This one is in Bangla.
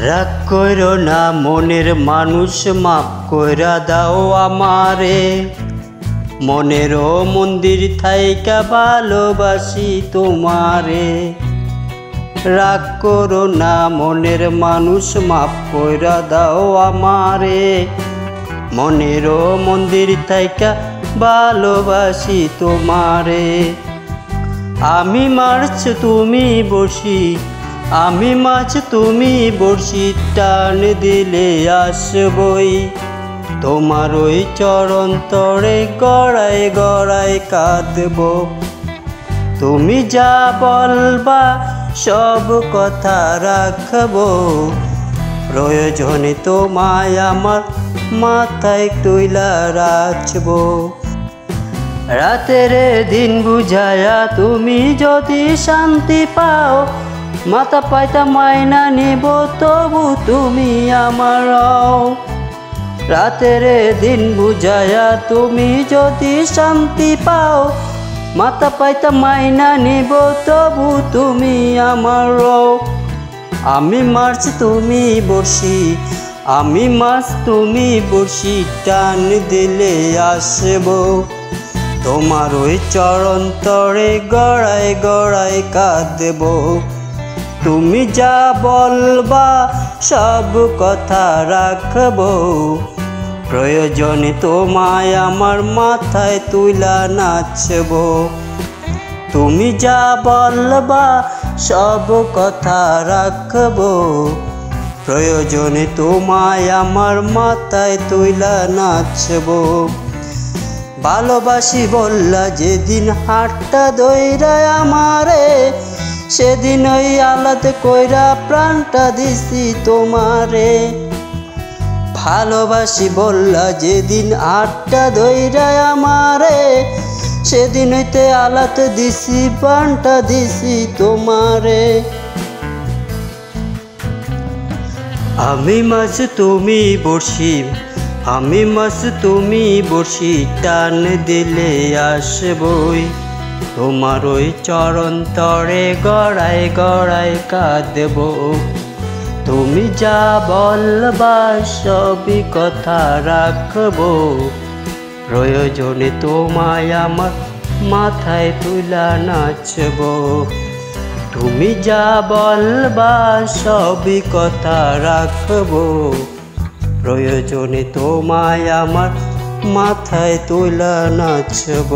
রাগ কইরো না মনের মানুষ, মাপ কইরা দাও আমারে। মনেরও মন্দির থাইকা ভালোবাসি তোমারে। রাগ করো না মনের মানুষ, মাপ কইরা দাও আমারে। মনেরও মন্দির থাইকা ভালোবাসি তোমারে। আমি মাছ তুমি বসি, আমি মাছ তুমি বড়শি, টান দিলে আসবই তোমার ওই চরণ তরে, গড়ায় গড়ায় কাঁদব। তুমি যা বলবা সব কথা রাখব, প্রয়োজনে তোমায় আমার মাথায় তুইলা রাখব। রাতের দিন বুঝায়া তুমি যদি শান্তি পাও, মাথা পাইতা মাইনা নিব তবু তুমি আমার। রাতের দিন বুঝায়া তুমি যদি শান্তি পাও, মাথা পাইতা মাইনা নিব তবু তুমি আমার। আমি মাছ তুমি বড়শি, আমি মাছ তুমি বড়শি, টান দিলে আসব তোমার ওই চরণ তরে, গড়ায় গড়ায় কাঁদব। তুমি যা বলবা সব কথা রাখব, প্রয়োজনে তোমায় আমার মাথায় তুইলা নাচব। তুমি যা বলবা সব কথা রাখব, প্রয়োজনে তোমায় আমার মাথায় তুইলা নাচব। ভালোবাসি বললা যেদিন হাতটা ধইরা আমারে, সেদিন ওই আলাদ কইরা প্রাণটা দিছি তোমারে। ভালোবাসি বললা যেদিন হাতটা ধইরা আমারে, সেদিন হইতে আলাদ দিছি প্রাণটা দিছি তোমারে। আমি মাছ তুমি বড়শি, আমি মাছ তুমি বড়শি, টান দিলে আসবই তোমার ওই চরণ তরে, গড়ায় গড়ায় কাঁদব। তুমি যা বলবা সবই কথা রাখব, প্রয়োজনে তোমায় আমার মাথায় তুলা নাচব। তুমি যা বলবা সবই কথা রাখব, প্রয়োজনে তোমায় আমার মাথায় তুলা নাচব।